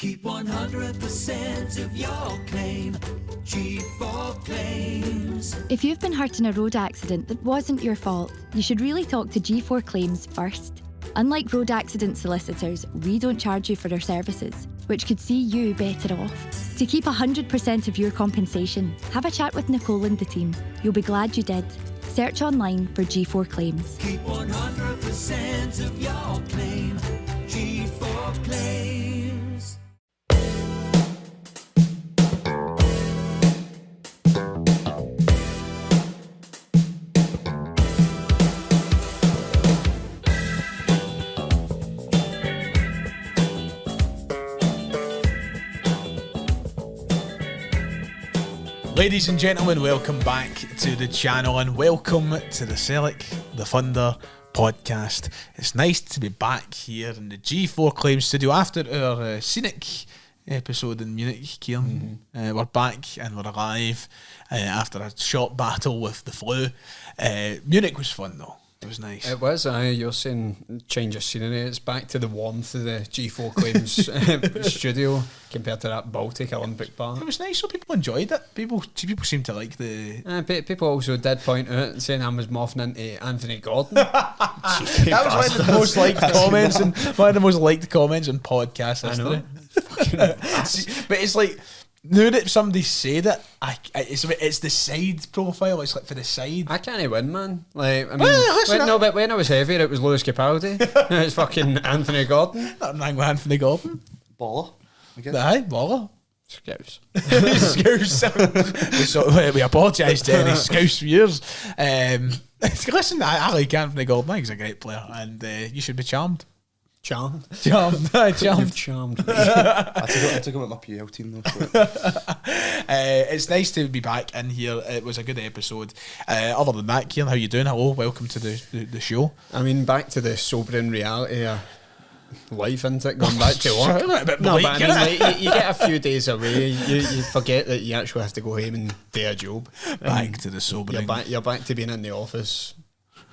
Keep 100% of your claim. G4 Claims. If you've been hurt in a road accident that wasn't your fault, you should really talk to G4 Claims first. Unlike road accident solicitors, we don't charge you for our services, which could see you better off. To keep 100% of your compensation, have a chat with Nicole and the team. You'll be glad you did. Search online for G4 Claims. Keep 100% of your claim. G4 Claims. Ladies and gentlemen, welcome back to the channel and welcome to the Sellik, the Thunder podcast. It's nice to be back here in the G4 Claims studio after our scenic episode in Munich, Kieran. We're back and we're alive after a short battle with the flu. Munich was fun though. It was nice. It was. You're saying change of scenery. It's back to the warmth of the G4 Claims studio compared to that Baltic Olympic bar. It was nice, so people enjoyed it. People seemed to like the... People also did point out saying I was morphing into Anthony Gordon. That was one of the most liked comments and one of the most liked comments on podcast history. But it's like, now that somebody said it, it's the side profile. It's like for the side. I can't win, man. Like, I mean, but when I was heavier, it was Lewis Capaldi. It's fucking Anthony Gordon. Nothing wrong with Anthony Gordon. Baller, I guess. Aye, baller. Scouse. Scouse. We apologise to any Scouse viewers. Listen, I like Anthony Gordon. I think he's a great player, and you should be charmed. Charmed. Charmed. Charmed. I took him at my PL team though. So. It's nice to be back in here. It was a good episode. Other than that, Kieran, how you doing? Hello, welcome to the show. I mean, back to the sobering reality of life, isn't it? Going back to work. But I mean, like, you get a few days away, you forget that you actually have to go home and do a job. Back to the sobering. You're back to being in the office.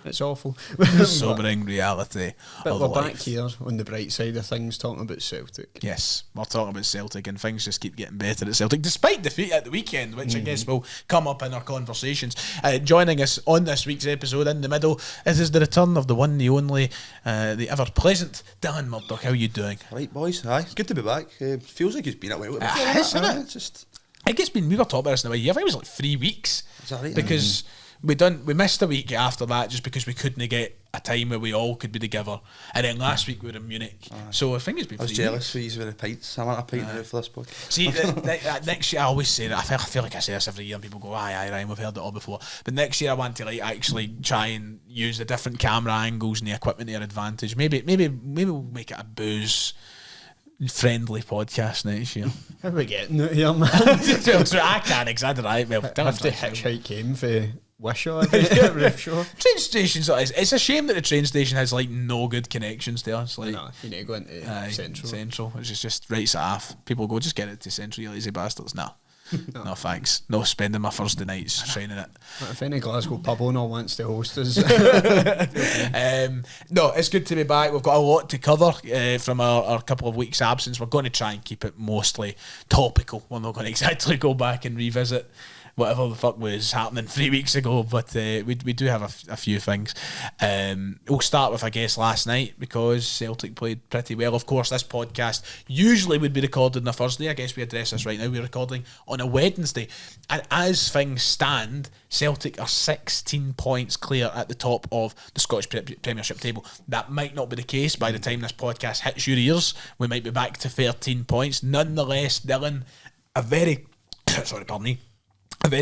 It's awful. Sobering reality. But we're back here on the bright side of things, talking about Celtic. Yes, we're talking about Celtic, and things just keep getting better at Celtic, despite defeat at the weekend, which I guess will come up in our conversations. Joining us on this week's episode, in the middle, it is the return of the one, the only, the ever-present Dan Murdoch. How are you doing? Right, boys. Aye, it's good to be back. Feels like it's been a while. Isn't it? Just... I think we were talking about this in a way. I think it was like 3 weeks. Is that right? Because we missed a week after that just because we couldn't get a time where we all could be together, and then last week we were in Munich. So I think it's been 3 I was weeks. jealous for you with the pints. I want a pint now for this podcast. See, next year I always say that. I feel like I say this every year, and people go, "Aye, Ryan, we've heard it all before." But next year I want to like actually try and use the different camera angles and the equipment to our advantage. Maybe we'll make it a booze friendly podcast next year. How are we getting out here, man? I can't exaggerate. Well, I have to hitchhike home for Wishaw. Train stations. It's a shame that the train station has like no good connections there. It's like, no, you need to go into Central. Which is just writes it off. People go, just get it to Central, you lazy bastards. No thanks. No spending my Thursday nights training it. If any Glasgow pub owner wants to host us. No, it's good to be back. We've got a lot to cover from our couple of weeks absence. We're going to try and keep it mostly topical. We're not going to exactly go back and revisit whatever the fuck was happening 3 weeks ago, but we do have a few things. We'll start with, I guess, last night, because Celtic played pretty well. Of course, this podcast usually would be recorded on a Thursday. I guess we address this right now. We're recording on a Wednesday, and as things stand, Celtic are 16 points clear at the top of the Scottish Premiership table. That might not be the case by the time this podcast hits your ears. We might be back to 13 points. Nonetheless, Dylan, a very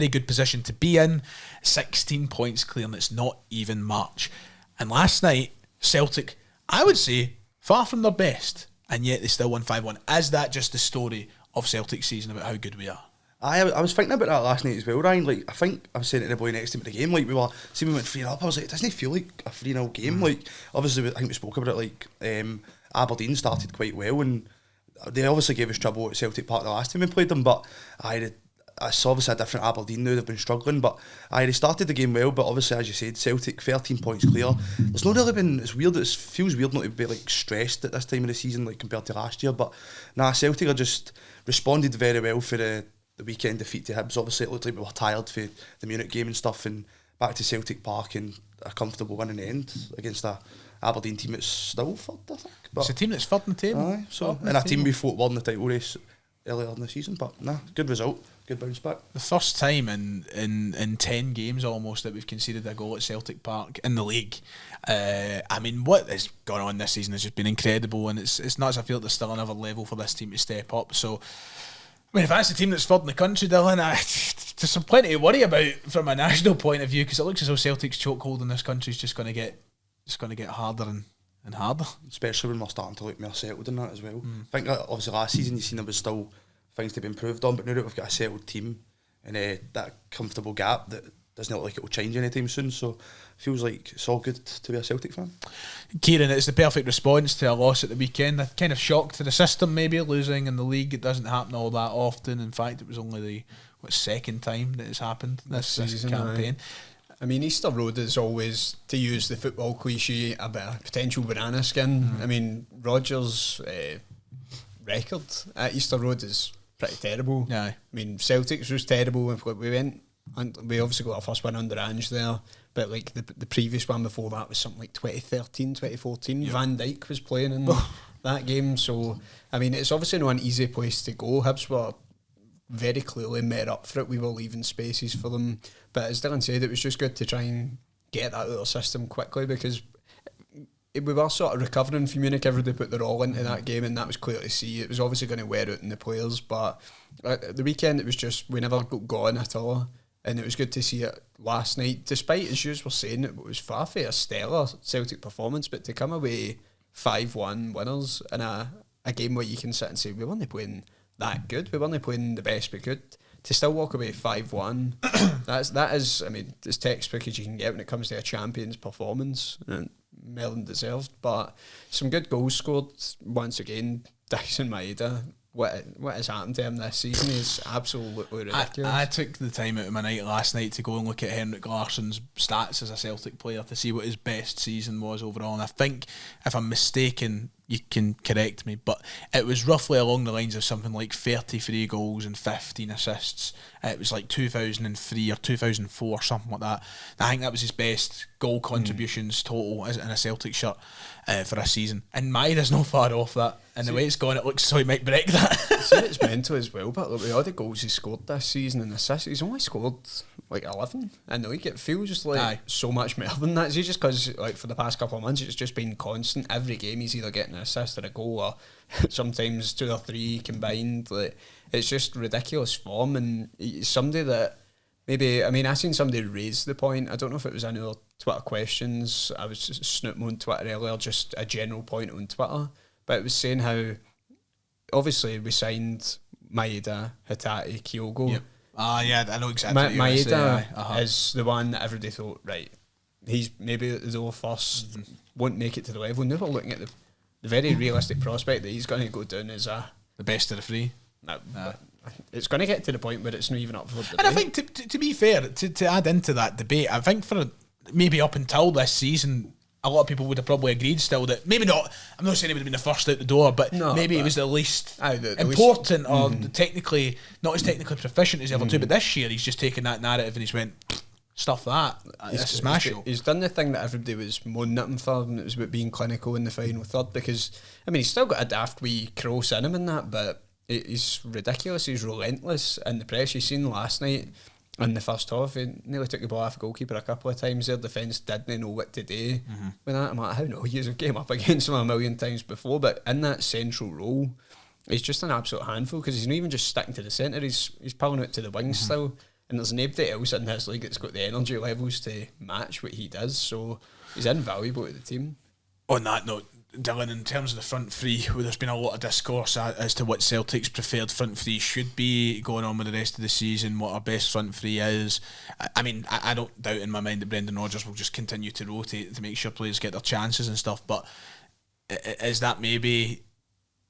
good position to be in. 16 points clear, and it's not even March. And last night, Celtic, I would say, far from their best, and yet they still won 5-1. Is that just the story of Celtic's season about how good we are? I was thinking about that last night as well, Ryan. Like, I think I was saying to the boy next to me at the game, like, we went 3-0 up. I was like, it doesn't feel like a 3-0 game. Like, obviously, I think we spoke about it, like, Aberdeen started quite well, and they obviously gave us trouble at Celtic Park the last time we played them, but it's obviously a different Aberdeen now. They've been struggling, but they started the game well. But obviously, as you said, Celtic 13 points clear. There's not really been. It's weird. It feels weird not to be like stressed at this time of the season, like compared to last year. But Celtic are just responded very well for the weekend defeat to Hibs. Obviously, it looked like we were tired for the Munich game and stuff, and back to Celtic Park and a comfortable win in the end against a Aberdeen team that's still third, I think. But It's a team that's third in the table. aye, so and a team we thought won the title race earlier in the season, but good result, good bounce back. The first time in 10 games almost that we've conceded a goal at Celtic Park in the league. I mean, what has gone on this season has just been incredible, and it's not as I feel there's still another level for this team to step up. So, I mean, if that's the team that's third in the country, Dylan, there's some plenty to worry about from a national point of view, because it looks as though Celtic's chokehold in this country is just going to get harder and harder. Especially when we're starting to look more settled in that as well. I think that obviously last season you seen there was still things to be improved on, but now that we've got a settled team and that comfortable gap, that doesn't look like it will change anytime soon. So it feels like it's all good to be a Celtic fan. Kieran, it's the perfect response to a loss at the weekend. A kind of shock to the system, maybe losing in the league. It doesn't happen all that often. In fact, it was only the second time that it's happened this season, campaign. I mean, Easter Road is always, to use the football cliche, a bit of potential banana skin. I mean, Rodgers' record at Easter Road is pretty terrible. Yeah. I mean, Celtic's was terrible. We went, and we obviously got our first win under Ange there, but like the previous one before that was something like 2013, 2014. Yep. Van Dijk was playing in that game. So, I mean, it's obviously not an easy place to go. Hibs were very clearly met up for it. We were leaving spaces for them, but as Dylan said, it was just good to try and get that out of their system quickly, because we were sort of recovering from Munich. Everybody put their all into that game, and that was clear to see. It was obviously going to wear out in the players, but the weekend it was just, we never got gone at all, and it was good to see it last night, despite, as you were saying, it was far from a stellar Celtic performance, but to come away 5-1 winners in a game where you can sit and say, we weren't playing that good, we weren't playing the best we could, to still walk away 5-1, that is, I mean, as textbook as you can get when it comes to a champion's performance, and more than deserved. But some good goals scored once again. Dyson Maeda, what has happened to him this season is absolutely ridiculous. I took the time out of my night last night to go and look at Henrik Larsson's stats as a Celtic player to see what his best season was overall, and I think, if I'm mistaken, you can correct me, but it was roughly along the lines of something like 33 goals and 15 assists. It was like 2003 or 2004, something like that. I think that was his best goal contributions total in a Celtic shirt for a season. And Maeda's not far off that. And the way it's gone, it looks as though he might break that. See, it's mental as well, but look, with all the goals he scored this season and assists, he's only scored like 11 in the league. It feels just like so much more than that. It's just because, like, for the past couple of months, it's just been constant. Every game he's either getting an assist or a goal, or sometimes 2 or 3 combined. Like, it's just ridiculous form, and he's somebody that maybe, I mean, I seen somebody raise the point, I don't know if it was any other Twitter questions, I was just snooping on Twitter earlier, just a general point on Twitter, but it was saying how obviously we signed Maeda, Hatate, Kyogo. Yep. Yeah, I know exactly what you're Maeda is the one that everybody thought, right, he's maybe the low first, won't make it to the level. Now we're looking at the very realistic prospect that he's going to go down as the best of the three. It's going to get to the point where it's not even up for debate. And I think, to be fair, to add into that debate, I think for maybe up until this season, a lot of people would have probably agreed still that maybe not, I'm not saying he would have been the first out the door, but maybe he was the least important or technically, not as technically proficient as the other two, but this year he's just taken that narrative and he's went, stuff that, this is my show. He's done the thing that everybody was moaning at him for, and it was about being clinical in the final third, because, I mean, he's still got a daft wee cross in him in that, but he's ridiculous, he's relentless in the press. You seen last night in the first half, he nearly took the ball off the goalkeeper a couple of times. Their defence didn't know what to do with that. I'm like, how no, he's came up against him a million times before, but in that central role, he's just an absolute handful, because he's not even just sticking to the centre, he's pulling out to the wings still, and there's nobody else in this league that's got the energy levels to match what he does, so he's invaluable to the team. On that note, Dylan, in terms of the front three, well, there's been a lot of discourse as to what Celtic's preferred front three should be going on with the rest of the season, what our best front three is. I mean, I don't doubt in my mind that Brendan Rodgers will just continue to rotate to make sure players get their chances and stuff, but is that maybe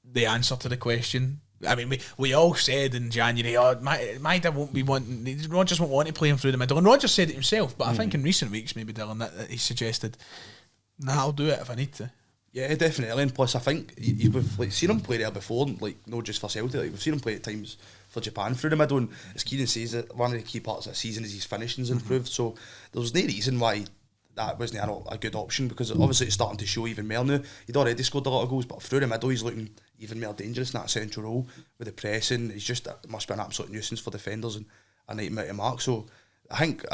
the answer to the question? I mean, we all said in January, Maeda won't be wanting, Rodgers won't want to play him through the middle. And Rodgers said it himself, but I think in recent weeks, maybe Dylan, that he suggested, I'll do it if I need to. Yeah, definitely. And plus, I think we've seen him play there before, like not just for Celtic. Like, we've seen him play at times for Japan through the middle. And as Kieran says, that one of the key parts of the season is his finishing's improved. So there's no reason why that wasn't a good option, because obviously it's starting to show even more now. He'd already scored a lot of goals, but through the middle he's looking even more dangerous in that central role with the pressing. He's just must be an absolute nuisance for defenders and a nightmare to mark. So I think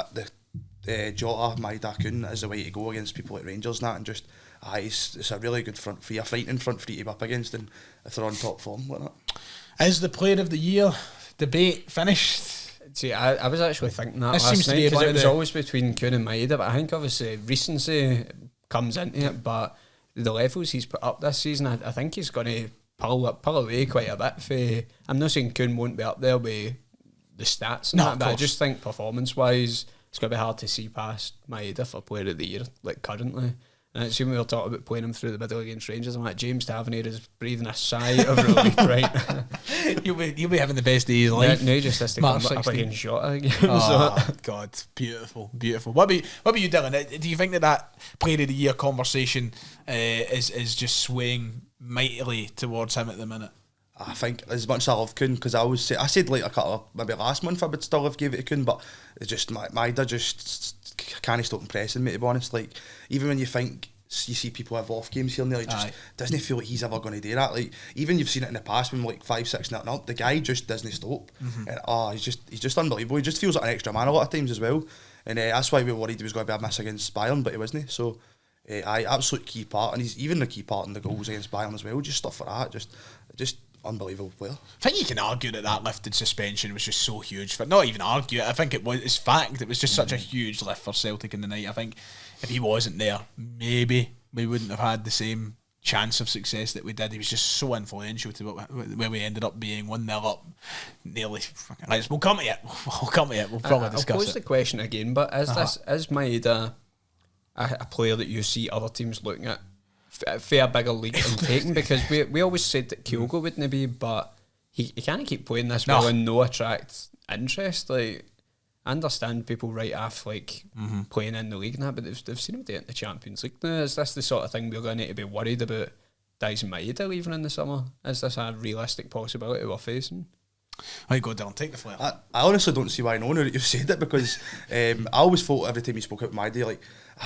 the Jota, Maeda, Kun is the way to go against people like Rangers and that, and just it's a really good front three, a frightening front three to be up against, and if they're on top form like that. Is the player of the year debate finished? See, I was actually thinking that This last seems to night, be because one it of was the- always between Kun and Maeda, but I think obviously recency comes into it, but the levels he's put up this season, I think he's going to pull away quite a bit for, I'm not saying Kun won't be up there with the stats and No, that, of but I course. just think performance-wise, it's going to be hard to see past Maeda for player of the year, like currently. And it's when we were talking about playing him through the middle against Rangers, I'm like, James Tavernier is breathing a sigh of relief right now. You'll be having the best day of his life. Now he just has to March come up 16. against Jota again. Oh God, beautiful. What about you, Dylan? Do you think that player of the year conversation is just swaying mightily towards him at the minute? I think as much as I love Kun, because I said like a couple of, maybe last month I would still have gave it to Kun, but it's just Maeda just can't stop impressing me, to be honest. Like, even when you think you see people have off games here and there, it just doesn't feel like he's ever going to do that. Like, even you've seen it in the past when like 5-6 nothing up, the guy just doesn't stop. And he's just unbelievable. He just feels like an extra man a lot of times as well, and that's why we were worried he was going to be a miss against Bayern, but he wasn't. So absolute key part, and he's even the key part in the goals against Bayern as well. Just stuff like that, just unbelievable player. I think you can argue that lifted suspension was just so huge. But not even argue it. I think it's fact. It was just such a huge lift for Celtic in the night. I think if he wasn't there, maybe we wouldn't have had the same chance of success that we did. He was just so influential to where we ended up being 1-0 up. Nearly. We'll come to it. We'll probably I'll discuss pose it. the question again, but is Maeda a player that you see other teams looking at for a bigger league and taking? Because we always said that Kyogo wouldn't be, but he can't keep playing this well and no attract interest. Like, I understand people write off like playing in the league and that, but they've seen him do it in the Champions League now. Is this the sort of thing we're going to need to be worried about Dyson Maeda leaving in the summer? Is this a realistic possibility we're facing? I go down, take the flare. I honestly don't see why now that you've said it, because I always thought every time you spoke about Maeda, like,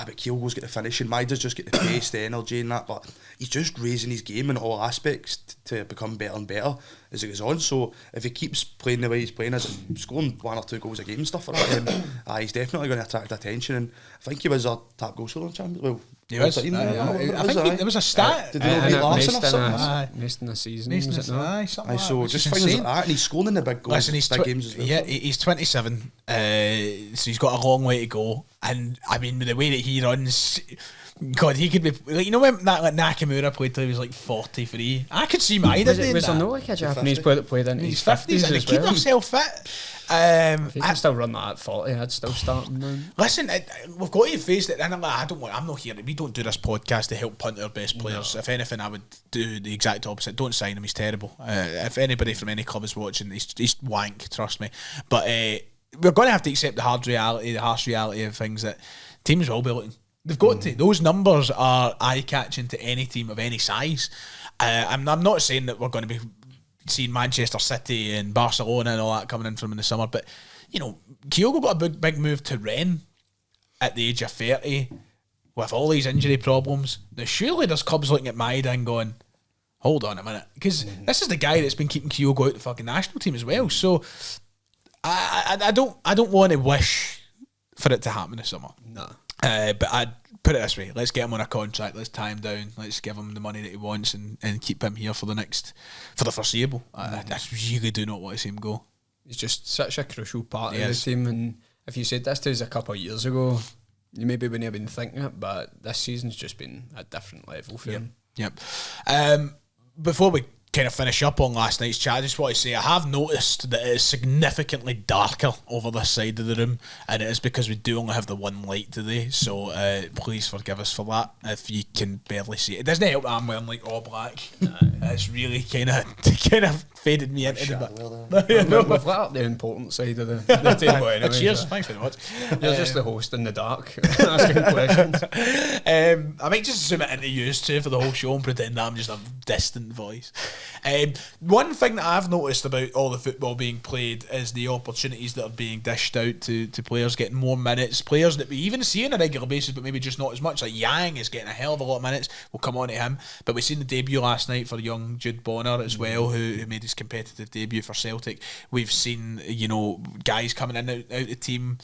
but Kyogo's get the finishing, Maeda's just get the pace, the energy and that, but he's just raising his game in all aspects to become better and better as it goes on. So if he keeps playing the way he's playing, as in scoring 1 or 2 goals a game and stuff like that, then he's definitely going to attract attention. And I think he was our top goal scorer in Champions. Well, He was. I think there was a stat. Did he not beat Larson or something? Missed in the season, was it not? Something like So that, just which is things insane. like that, and he's scoring in the big goals, Listen, he's big games as well. Yeah, he's 27, so he's got a long way to go. And I mean, with the way that he runs, God, he could be like, you know when that like Nakamura played till he was like 43. I could see Maeda doing Was there that. no like a Japanese player that played in his 50s and he as keep well? himself fit. If he can still run that at 40, I'd still start him now. Listen, we've got to face it, and I'm not here. We don't do this podcast to help punt our best players. If anything, I would do the exact opposite. Don't sign him; he's terrible. If anybody from any club is watching, he's wank. Trust me. But we're going to have to accept the harsh reality of things that teams will be looking. They've got to. Those numbers are eye-catching to any team of any size. I'm not saying that we're going to be seeing Manchester City and Barcelona and all that coming in from in the summer, but you know, Kyogo got a big move to Rennes at the age of 30 with all these injury problems. Now surely there's clubs looking at Maeda and going, hold on a minute, because this is the guy that's been keeping Kyogo out the fucking national team as well. So I don't want to wish for it to happen this summer. No. But I'd put it this way: let's get him on a contract, let's tie him down, let's give him the money that he wants, and keep him here for the foreseeable. I really do not want to see him go. He's just such a crucial part of the Yes. team, and if you said this to us a couple of years ago, you maybe wouldn't have been thinking it, but this season's just been a different level for him. Yep. Before we kind of finish up on last night's chat, I just want to say I have noticed that it is significantly darker over this side of the room, and it is because we do only have the one light today, so please forgive us for that if you can barely see it. It doesn't help that I'm wearing like all black. It's really kind of faded me into the We've lit up the important side of the table anyway. Cheers, so thanks very much. You're just the host in the dark asking questions. I might just zoom it into you two for the whole show and pretend that I'm just a distant voice. One thing that I've noticed about all the football being played is the opportunities that are being dished out to players getting more minutes. Players that we even see on a regular basis, but maybe just not as much. Like Yang is getting a hell of a lot of minutes. We'll come on to him. But we've seen the debut last night for young Jude Bonner as well, who made his competitive debut for Celtic. We've seen, guys coming in out the team.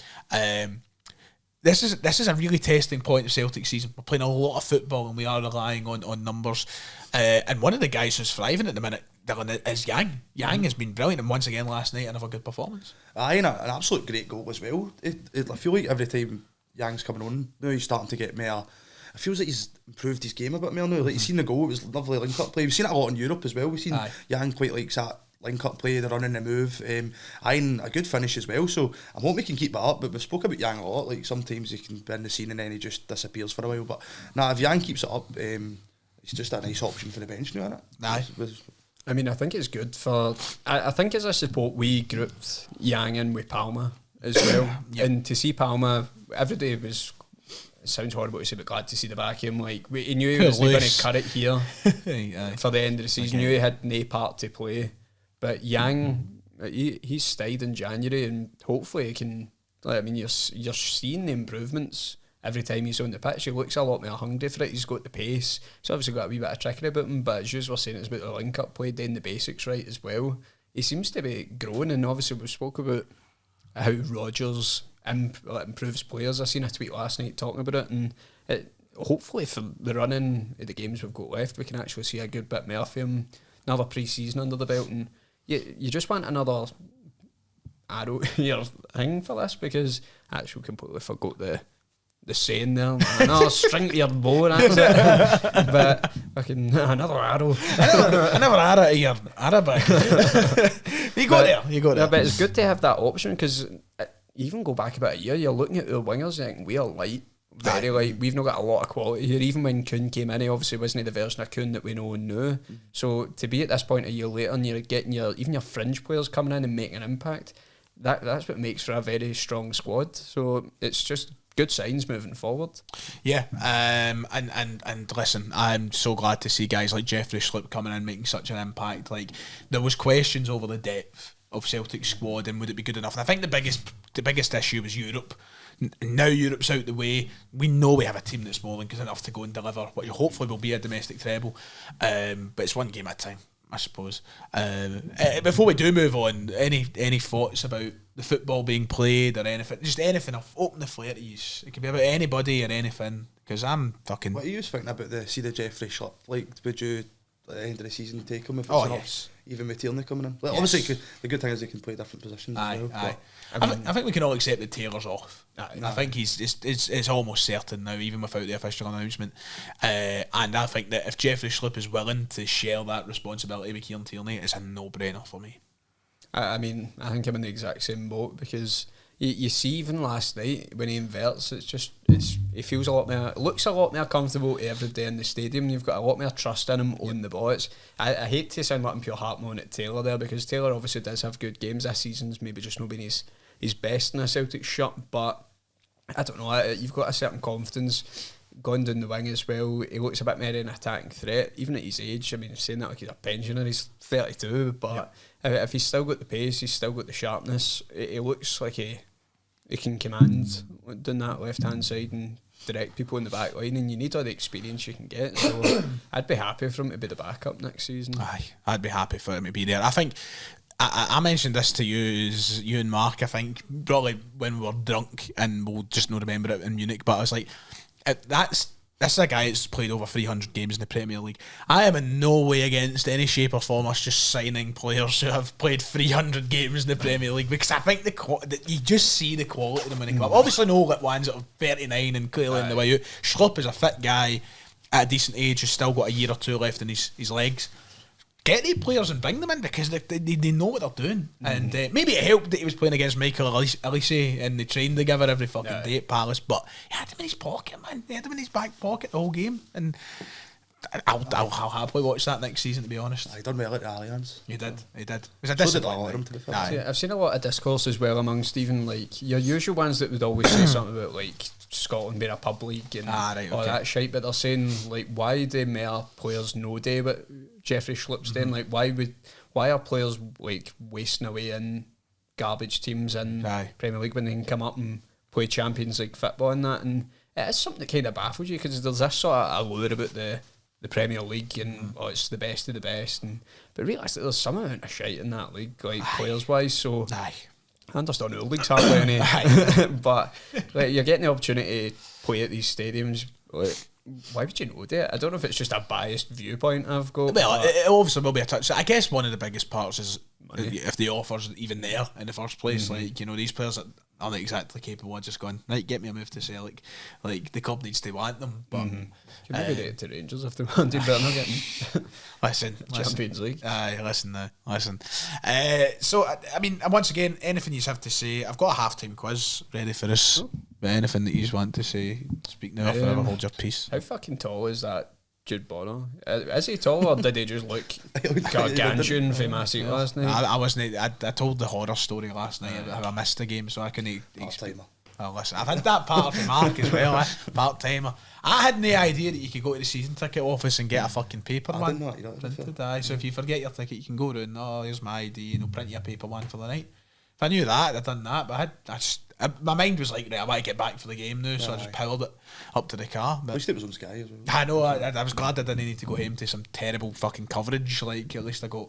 This is a really testing point of Celtic season. We're playing a lot of football and we are relying on numbers. And one of the guys who's thriving at the minute, Dylan, is Yang. Yang has been brilliant, and once again last night another good performance. Aye, and an absolute great goal as well. I feel like every time Yang's coming on, now he's starting to get more. It feels like he's improved his game a bit more now. Like, you've seen the goal, it was lovely link-up play. We've seen it a lot in Europe as well. We've seen Yang quite likes that link-up play, the run and the move. And a good finish as well. So I hope we can keep that up. But we've spoke about Yang a lot. Like, sometimes he can be in the scene and then he just disappears for a while. But if Yang keeps it up, it's just a nice option for the bench now, isn't it? Aye. I mean, I think it's good for... I think as a support, we grouped Yang in with Palma as well. And to see Palma, every day was... It sounds horrible to say, but glad to see the back of him. Like, he knew he was going to cut it here for the end of the season. Knew he had no part to play. But Yang, he's stayed in January, and hopefully he can... Like, I mean, you're seeing the improvements every time he's on the pitch. He looks a lot more hungry for it. He's got the pace. He's obviously got a wee bit of trickery about him, but as you were saying, it's about the link-up play, doing the basics right as well. He seems to be growing, and obviously we spoke about how Rodgers improves players. I seen a tweet last night talking about it, and hopefully for the running of the games we've got left, we can actually see a good bit more for him. Another pre-season under the belt, and you just want another arrow here thing for this, because I actually completely forgot the saying there. Another string to your bow, but fucking another arrow. Another arrow to your arrow bag. You got there. Yeah, but it's good to have that option, because even go back about a year, you're looking at our wingers and we are light, very light. We've not got a lot of quality here. Even when Kuhn came in, he obviously wasn't the version of Kuhn that we know now. So to be at this point a year later and you're getting even your fringe players coming in and making an impact, that's what makes for a very strong squad. So it's just good signs moving forward. Yeah, and listen, I'm so glad to see guys like Jeffrey Schlupp coming in making such an impact. Like, there was questions over the depth of Celtic's squad and would it be good enough, and I think the biggest issue was Europe. Now Europe's out the way, we know we have a team that's more than good enough to go and deliver what hopefully will be a domestic treble, but it's one game at a time, I suppose. Before we do move on, any thoughts about the football being played or anything? Just anything. I'll open the flare to you. It could be about anybody or anything, because I'm fucking... What are you thinking about the Jeffrey Schlupp? Like, would you at the end of the season take him if it's yes. Even with Tierney coming in? Like, yes. Obviously the good thing is he can play different positions as well. Aye. I think we can all accept that Taylor's off. I think it's almost certain now, even without the official announcement. And I think that if Jeffrey Schlupp is willing to share that responsibility with Kieran Tierney, it's a no-brainer for me. I mean, I think I'm in the exact same boat, because you see even last night when he inverts, it feels a lot more, it looks a lot more comfortable every day in the stadium. You've got a lot more trust in him on the ball. I hate to sound like I'm pure heart-moan at Taylor there, because Taylor obviously does have good games this season's maybe just not been his best in a Celtic shirt, but I don't know, you've got a certain confidence going down the wing as well. He looks a bit more an attacking threat, even at his age. I mean, saying that like he's a pensioner, he's 32, but if he's still got the pace, he's still got the sharpness, it looks like he can command down that left-hand side and direct people in the back line, and you need all the experience you can get. So I'd be happy for him to be the backup next season. Aye, I'd be happy for him to be there. I think I mentioned this to you and Mark, I think, probably when we were drunk, and we'll just not remember it in Munich, but I was like, this is a guy that's played over 300 games in the Premier League. I am in no way against any shape or form us just signing players who have played 300 games in the Premier League, because I think you just see the quality of them when they come up. Obviously no ones that are 39 and clearly in the way out. Schlupp is a fit guy at a decent age who's still got a year or two left in his legs. Get the players and bring them in, because they know what they're doing. And maybe it helped that he was playing against Michael Elise and they trained together every fucking day at Palace, but he had him in his pocket, man. He had him in his back pocket the whole game. And I'll happily watch that next season, to be honest. I done well at the Allianz. He did. It was a So did disappointment. Rotherham, to be fair. Aye. See, I've seen a lot of discourse as well amongst even like your usual ones that would always say something about like Scotland being a pub league and Right, all okay. that shit, but they're saying like why do more players no day what Jeffrey Schlupp's doing? Like why are players like wasting away in garbage teams in Aye. Premier League when they can come up and play Champions League football and that? And it is something that kind of baffles you because there's this sort of allure about the Premier League and it's the best of the best, and but realistically there's some amount of shite in that league, like players wise. So Aye. I understand all leagues hardly any, but like, you're getting the opportunity to play at these stadiums. Like, why would you know that? I don't know if it's just a biased viewpoint I've got. Well, but it obviously will be a touch. I guess one of the biggest parts is if the offer's even there in the first place. Like, you know, these players that aren't exactly capable of just going, right, get me a move to Celtic. Like, the club needs to want them. But you maybe do it to Rangers if they wanted, but they're not getting listen. Champions League. Aye, listen. So, I mean, once again, anything you have to say, I've got a half-time quiz ready for us. But anything that you want to say, speak now or forever hold your peace. How fucking tall is that Jude Bonner? Is he tall or did he just look gargantuan for Massey last night? I wasn't. I told the horror story last night about how I missed the game, so I couldn't. Part-timer. Oh, listen, I've had that part of Mark as well, part timer. I had no idea that you could go to the season ticket office and get a fucking paper I one. didn't know that, you know, to be Printed, aye. So if you forget your ticket, you can go round. Oh, here's my ID, and they'll print you a paper one for the night. If I knew that, I'd done that. But my mind was like, right, I want to get back for the game now, so I just piled it up to the car. At But least it was on Sky as well. I know, I was glad I didn't need to go home to some terrible fucking coverage. Like, at least I got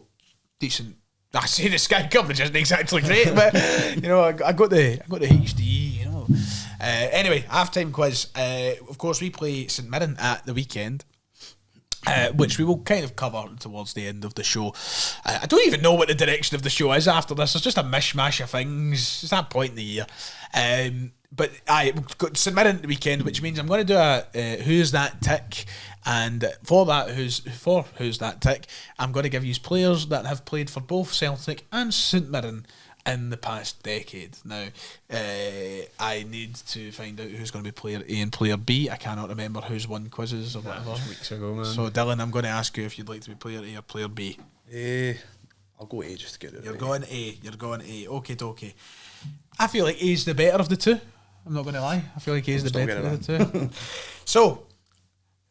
decent. I say the Sky coverage isn't exactly great, but you know, I got the HD. You know. Anyway, half-time quiz. Of course, we play St Mirren at the weekend. Which we will kind of cover towards the end of the show. I don't even know what the direction of the show is after this. It's just a mishmash of things. It's that point in the year. But we've got St Mirren at the weekend, which means I'm going to do a Who's That Tick. And for Who's That Tick, I'm going to give you players that have played for both Celtic and St Mirren in the past decade. Now, I need to find out who's going to be player A and player B. I cannot remember who's won quizzes or whatever. Weeks ago, man. So, Dylan, I'm going to ask you if you'd like to be player A or player B. I'll go A just to get it. You're going A. Okay, dokie. I feel like A's the better of the two. I'm not going to lie. I feel like A's the Just don't better get of the two. So,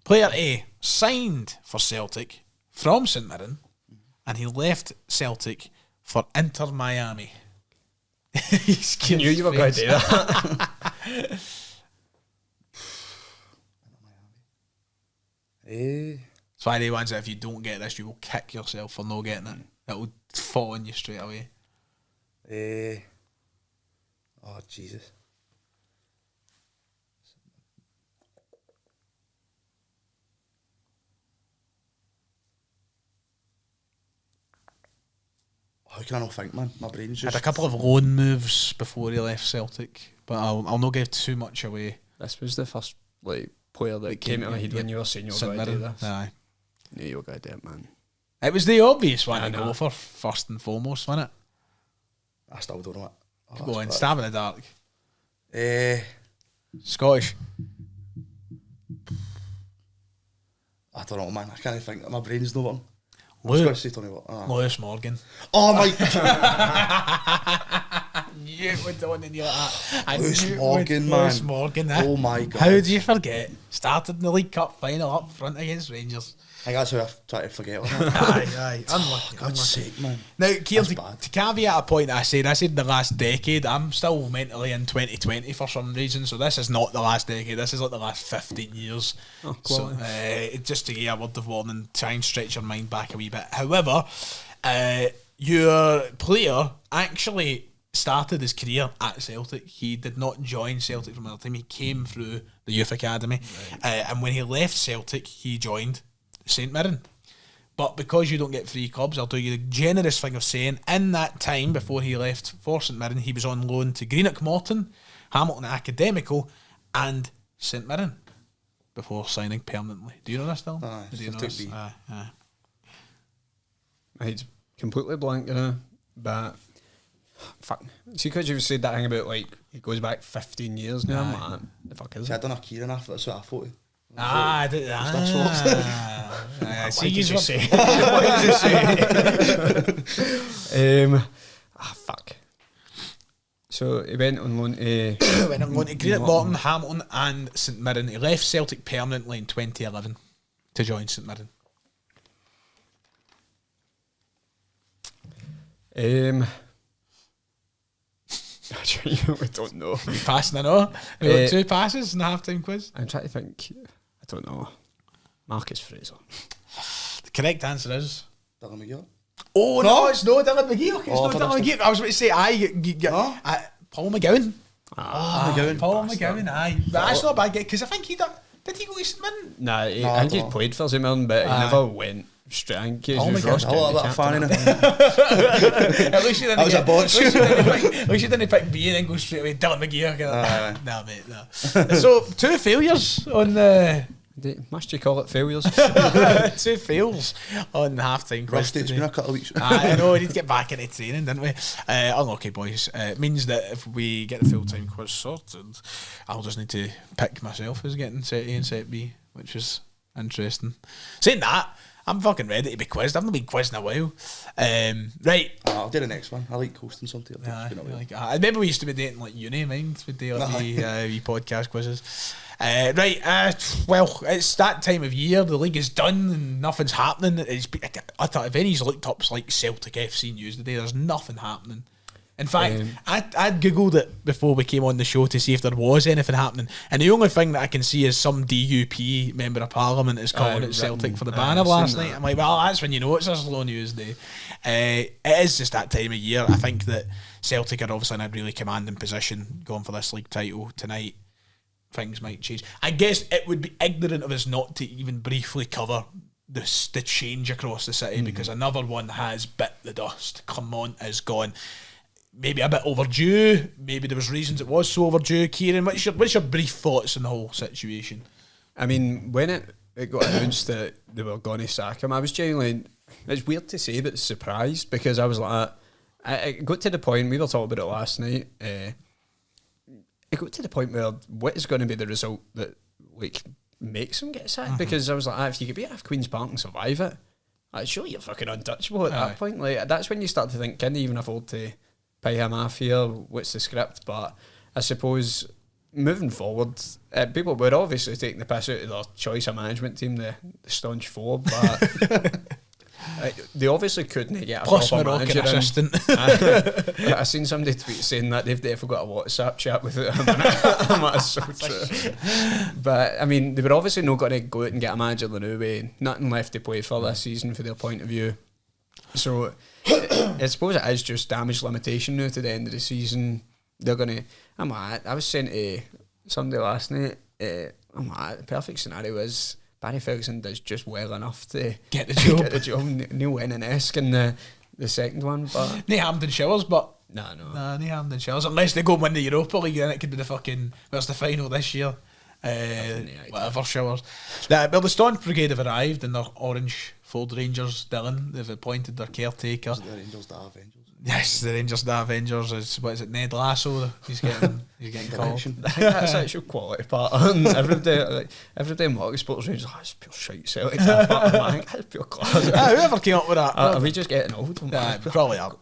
player A signed for Celtic from St Mirren, and he left Celtic for Inter Miami. I knew you were going to do that. It's one of the ones that if you don't get this, you will kick yourself for not getting it. It will fall on you straight away. Oh, Jesus. How can I not think, man? My brain's just... Had a couple of loan moves before he left Celtic, but I'll not give too much away. This was the first like player that came to my head when you were saying you were St going to do Mirren. this. Aye. Knew you were going to do it, man. It was the obvious one I to know. go for first and foremost, wasn't it? I still don't know it. Oh, Go on, that's stab in the dark. bad. Scottish. I don't know, man. I can't think. My brain's not working. Lewis, Scottish, say Tony what? Lewis Morgan. Oh, my... You would on in your that. Lewis Morgan, man. Lewis Morgan, eh? Oh, my God. How do you forget? Started in the League Cup final up front against Rangers. I think that's how I try to forget all that. Aye. Unlucky. God's sake, man. Now, Kieran, That's to bad. caveat a point that I said the last decade, I'm still mentally in 2020 for some reason, so this is not the last decade, this is like the last 15 years. So, just to give you a word of warning, try and stretch your mind back a wee bit. However, your player actually started his career at Celtic. He did not join Celtic from another team, he came through the youth academy, and when he left Celtic, he joined St Mirren. But because you don't get free clubs, I'll do you the generous thing of saying in that time before he left for St Mirren, he was on loan to Greenock Morton, Hamilton Academical, and St Mirren before signing permanently. Do you know this still? Aye, Do you know Celtic this? B. Aye. I'd completely blank, you know, but fuck. See, because you've said that thing about like it goes back 15 years now, Aye. man. The fuck is See, I it? done a Kieran after, that's what I thought. What did you say? What did you say? Fuck. So he went on loan to... When I'm going to Great Morton, Hamilton and St Mirren. He left Celtic permanently in 2011 to join St Mirren. I don't know. Passing, I know. We got 2 passes in the half-time quiz. I'm trying to think. I don't know. Marcus Fraser. The correct answer is... Dylan McGeer. Oh, no, it's no Dylan McGee. It's Oh, no Dylan McGee. I was about to say, Paul McGowan. McGowan. Paul McGowan, aye. But that's not a bad get, because I think he did he go to St Mirren? Nah, I think he played for St Mirren, but he never went straight. I think he was I was a little bit of a fan in it. At least you didn't That was a botch. At least you didn't pick B and then go straight away Dylan McGee. Nah, mate, no. So, 2 failures on the... Must you call it failures? 2 fails on the half-time quiz. Rusty, it's been a couple of weeks. I know, we need to get back into training, didn't we? Unlucky, boys. It means that if we get the full-time quiz sorted, I'll just need to pick myself as getting set A and set B, which is interesting. Saying that, I'm fucking ready to be quizzed. I've not been quizzed in a while. Right. I'll do the next one. I like coasting something. I remember we used to be dating like uni, mind. We'd do like wee podcast quizzes. Well, it's that time of year. The league is done and nothing's happening. I thought if any's looked up like Celtic FC news today, there's nothing happening. In fact, I'd googled it before we came on the show to see if there was anything happening, and the only thing that I can see is some DUP member of Parliament is calling it Celtic for the banner last night. I'm like, well, that's when you know it's a slow news day. It is just that time of year. I think that Celtic are obviously in a really commanding position going for this league title tonight. Things might change. I guess it would be ignorant of us not to even briefly cover the change across the city, because another one has bit the dust. Clermont is gone. Maybe a bit overdue. Maybe there was reasons it was so overdue. Kieran, what's your brief thoughts on the whole situation? I mean, when it got announced that they were going to sack him, I was genuinely... It's weird to say, but surprised, because I was like... It got to the point, we were talking about it last night, it got to the point where what is going to be the result that like makes him get sacked? Because I was like, if you could beat F Queen's Park and survive it, surely you're fucking untouchable at that point. Like, that's when you start to think, can they even afford to pay him off here? What's the script? But I suppose moving forward, people were obviously taking the piss out of their choice of management team, the staunch four, but they obviously couldn't get a Plus proper Murdoch manager assistant. I seen somebody tweet saying that they've definitely got a WhatsApp chat with him. I'm like, so true. But I mean, they were obviously not going to go out and get a manager the new way. Nothing left to play for this season for their point of view. So I suppose it is just damage limitation now to the end of the season. They're going to... I was saying to somebody last night, the perfect scenario is Barry Ferguson does just well enough to Get the job. Get the job. Neil Lennon-esque in the second one, but... Nae Hampden Showers, but... No. Nae Hampden Showers. Unless they go and win the Europa League, then it could be the fucking... Where's the final this year? Whatever, Showers. Well, the Staunch Brigade have arrived in their orange Ford Rangers, Dylan. They've appointed their caretaker. The Rangers, the Avengers. Yes, the Rangers, the Avengers. What is it, Ned Lasso? He's getting called. I think that's actual quality part. Every day Mark Sports Rangers, that's pure shite Celtic. That's pure class. Whoever came up with that. Are we just getting old? Probably are.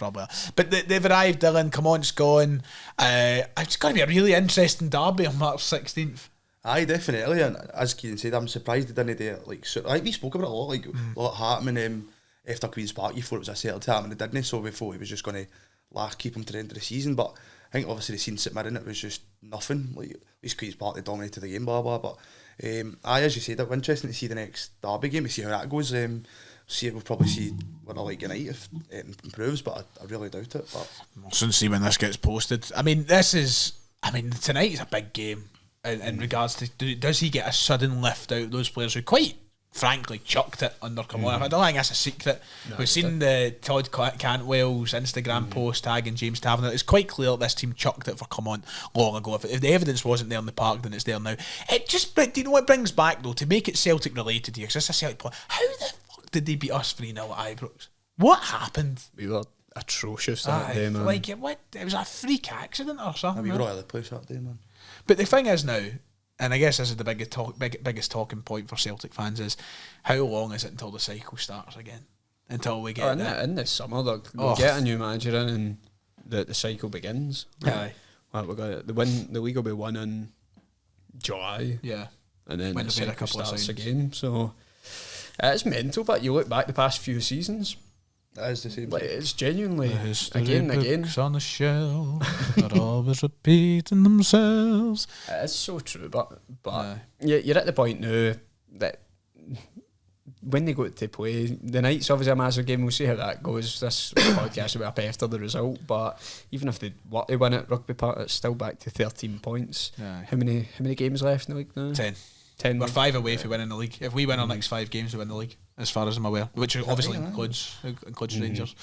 But they've arrived, Dylan. Clermont's gone. It's going to be a really interesting derby on March 16th. Aye, definitely. And as Kieran said, I'm surprised they didn't do it. Like, so, I think we spoke about it a lot. Like, a lot happening after Queen's Park. You thought it was a settled time, and it didn't. So we thought he was just going to keep him to the end of the season. But I think obviously the scene St Mirren, it was just nothing. Like, at least Queen's Park, they dominated the game, blah blah. But as you said, it'll be interesting to see the next derby game, to see how that goes. We'll probably see what I like United if it improves, but I really doubt it. But We'll soon see when this gets posted. I mean, tonight is a big game in regards to does he get a sudden lift out of those players who quite frankly chucked it under Clermont. I don't think that's a secret. We've seen the Todd Cantwell's Instagram post tagging James Taverner. It's quite clear that this team chucked it for Clermont long ago. If the evidence wasn't there in the park, then it's there now. Do you know what it brings back though, to make it Celtic related here, because it's a Celtic player. How the fuck did they beat us 3-0 at Ibrox? What happened? We were atrocious that day, man. Like, it was a freak accident or something. we were all over the place that day, man. But the thing is now, and I guess this is the biggest talking point for Celtic fans is how long is it until the cycle starts again? Until we get in the summer, they'll get a new manager in and the cycle begins. Aye. Well, we got the league will be won in July. Yeah. And then When the they've had a cycle couple of starts signs. again. So it's mental, but you look back the past few seasons, That is the same. like it's genuinely The history again and again. books on the shelf are always repeating themselves. It's so true, but Aye. you're at the point now that when they go to play, the night's obviously a massive game. We'll see how that goes. This podcast will be up after the result, but even if they were to win at Rugby Park, it's still back to 13 points. Aye. How many games left in the league now? 10. We're We're 5 away from winning the league. If we win our next 5 games, we win the league, as far as I'm aware. Which obviously includes Rangers.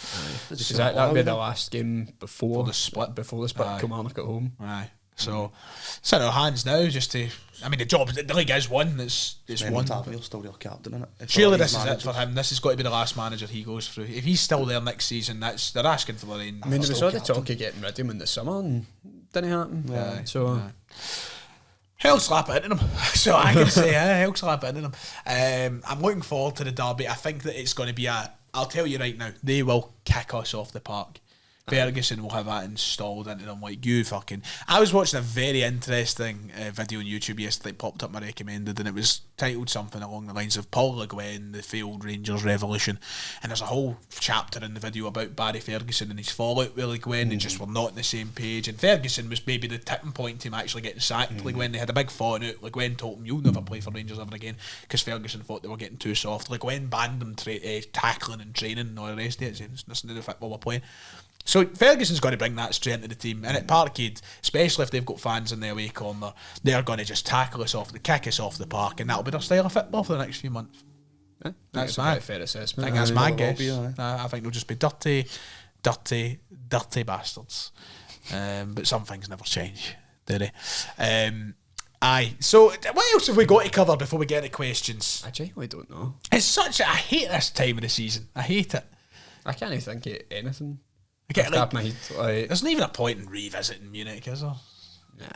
Because that would be the last game before the split. Kilmarnock at home. Aye. So it's in our hands now. Just to, I mean, the league is won. It's won. Tavernier still real captain in it. Surely this is it for him. This has got to be the last manager he goes through. If he's still there next season, they're asking for the rain. I mean, there was all the talk of getting rid of him in the summer and didn't happen. Aye. So. Aye. He'll slap it into them. So I can say, he'll slap it into them. I'm looking forward to the derby. I think that it's going to be I'll tell you right now, they will kick us off the park. Ferguson will have that installed into them like you fucking... I was watching a very interesting video on YouTube yesterday, popped up my recommended, and it was titled something along the lines of Paul Le Guen, the failed Rangers revolution, and there's a whole chapter in the video about Barry Ferguson and his fallout with Le Guen, and just were not on the same page, and Ferguson was maybe the tipping point to him actually getting sacked. Le Guen, they had a big fallout. Le Guen told him, you'll never play for Rangers ever again, because Ferguson thought they were getting too soft. Le Guen banned them tackling and training and all the rest of it, saying it's nothing to do with football we're playing. So Ferguson's going to bring that straight into the team, and at Parkhead, especially if they've got fans in the away corner, they're going to just tackle us off, kick us off the park, and that'll be their style of football for the next few months. That's my fair assessment. I think that's my Will guess. be, aye. I think they'll just be dirty bastards. But some things never change, do they? Aye. So what else have we got to cover before we get into questions? I genuinely don't know. It's I hate this time of the season. I hate it. I can't even think of anything. I get, Off the like, top of my head, like, there's not even a point in revisiting Munich, is there? nah.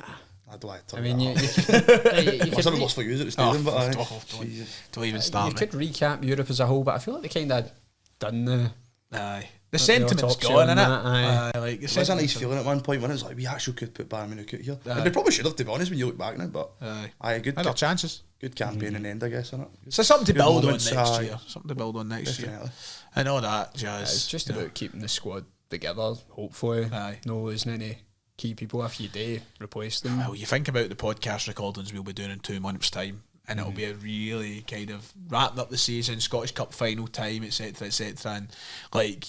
I don't like to I mean, you It could wasn't lost for you at the stadium, but aye. Don't even you start. could recap Europe as a whole, but I feel like they kind of done the. Aye. The Like sentiment's the autopsy gone, on innit? that, aye. Like, the It was a nice sentiment's feeling at one point when it was like, we actually could put Bayern Munich out here. Aye. And we probably should have, to be honest, when you look back now, but Aye. good, Had our chances. good campaign in the end, I guess, innit? So something to Good build moments, on next aye. year. Something to build on next year. Definitely. And all that jazz. It's just you know. about keeping the squad together, hopefully. Aye. No losing any key people if you do replace them. Well, you think about the podcast recordings we'll be doing in 2 months' time, and it'll be a really kind of wrapping up the season, Scottish Cup final time, etc., and like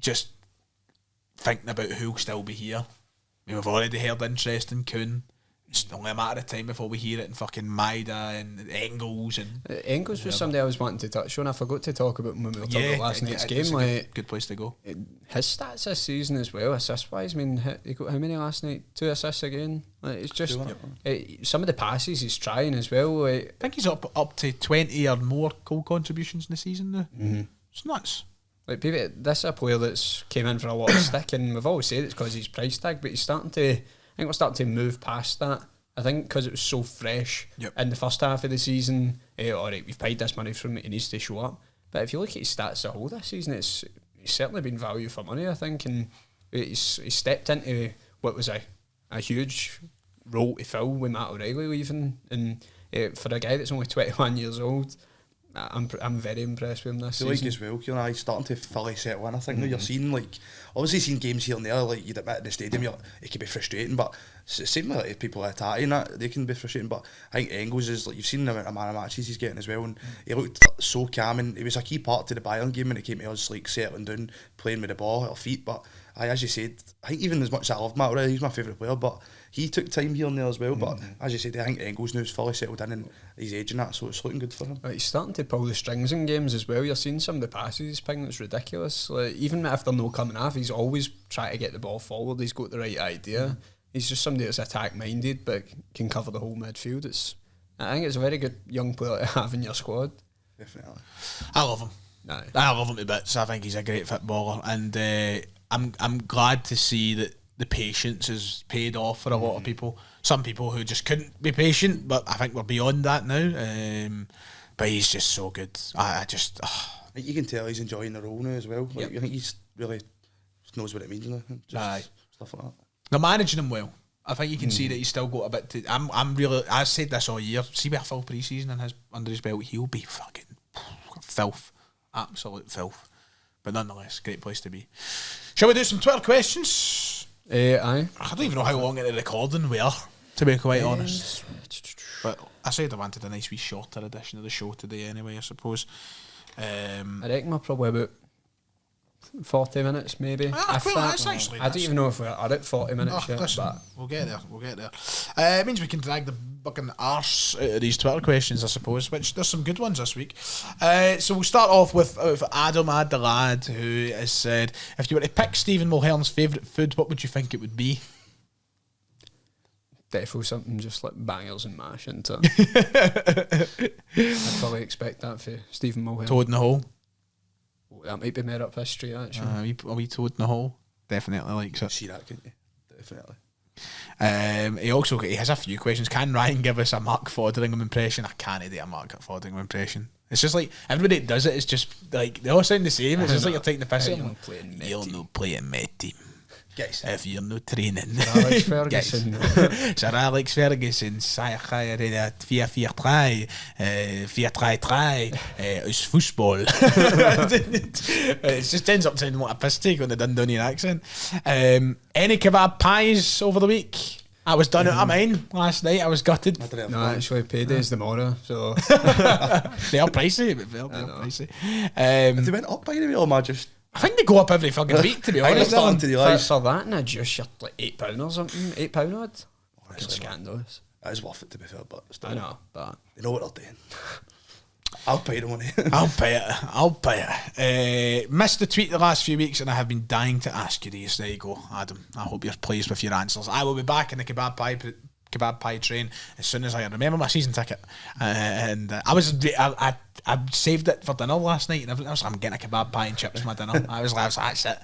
just thinking about who'll still be here. I mean, we've already heard interest in Kuhn. It's only a matter of time before we hear it in fucking Maeda and Engels and Engels was somebody I was wanting to touch on. I forgot to talk about him when we were talking about last night's game. it's a Like good place to go. his stats this season as well, assist wise. I mean, he got how many last night? 2 assists again. Like, it's just some of the passes he's trying as well. Like, I think he's up to 20 or more goal contributions in the season now. It's nuts. Like people, this is a player that's came in for a lot of stick, and we've always said it's because he's price tag, but he's starting to. I think we're starting to move past that. I think because it was so fresh in the first half of the season. All right, we've paid this money from him; he needs to show up. But if you look at his stats the whole this season, he's certainly been value for money. I think, and he's stepped into what was a huge role to fill with Matt O'Reilly leaving, and for a guy that's only 21 years old. I'm very impressed with him this I feel season. like as well, Kieran, he's starting to fully settle in. I think now you're seeing, like, obviously seeing games here and there, like you'd admit in the stadium, it can be frustrating, but same with like, people attacking that, they can be frustrating, but I think Engels is, like, you've seen the amount of man of matches he's getting as well, and he looked so calm, and he was a key part to the Bayern game when it came to us, like, settling down, playing with the ball at our feet, but as you said, I think even as much as I love Matt O'Reilly, he's my favourite player, but he took time here and there as well, but as you said, I think Engels now is fully settled in and he's aging that, so it's looking good for him. He's starting to pull the strings in games as well. You're seeing some of the passes he's picking that's ridiculous. Like, even if they're not coming off, he's always trying to get the ball forward. He's got the right idea. He's just somebody that's attack minded but can cover the whole midfield. I think it's a very good young player to have in your squad. Definitely. I love him. Aye. I love him to bits. I think he's a great footballer, and I'm glad to see that the patience is paid off for a lot of people. Some people who just couldn't be patient, but I think we're beyond that now. But he's just so good. I just... You can tell he's enjoying the role now as well. Like, I think he's really knows what it means now. Just stuff like that. They're managing him well. I think you can see that he's still got a bit to... I'm really... I said this all year. See with a full pre-season under his belt, he'll be fucking filth. Absolute filth. But nonetheless, great place to be. Shall we do some Twitter questions? Aye. I don't even know how long into recording we are, to be quite honest. But I said I wanted a nice wee shorter edition of the show today anyway, I suppose. I reckon we're probably about 40 minutes maybe. That's actually I don't even know if we're at 40 minutes yet. Listen, but we'll get there. It means we can drag the fucking arse out of these Twitter questions, I suppose, which there's some good ones this week. So we'll start off with Adam Ad the lad, who has said, if you were to pick Stephen Mulhern's favourite food, what would you think it would be? Defo something just like bangers and mash into it. I fully expect that for Stephen Mulhern. Toad in the hole. Oh, that might be more up his street actually. A wee toad in the hole. Definitely likes it. See that, couldn't you? Definitely. He has a few questions. Can Ryan give us a Mark Fotheringham impression? I can't do a Mark Fotheringham impression. It's just like everybody that does it. It's just like they all sound the same. It's just like you're taking the piss out. You're not playing Met team. Guys, if you're not training. Alex Ferguson. Sir Alex Ferguson, 4-4-3, 4-3-3, is football. It just ends up sounding like a piss take on the Dundonian accent. Any kebab pies over the week? I was done out of mine last night. I was gutted. No, actually, payday's tomorrow, so they are pricey, but they're pricey. If they went up by the way, or am I just? I think they go up every fucking week, to be honest. For that and a juice, you're like £8 or something. £8 odd. It's scandalous. It is worth it, to be fair, but still, I know, but they know what they're doing. I'll pay the money. I'll pay it. Missed the tweet the last few weeks, and I have been dying to ask you these. There you go, Adam. I hope you're pleased with your answers. I will be back in the kebab pie train as soon as I remember my season ticket. I saved it for dinner last night, and everything else. I'm getting a kebab pie and chips for my dinner. I was like, that's it.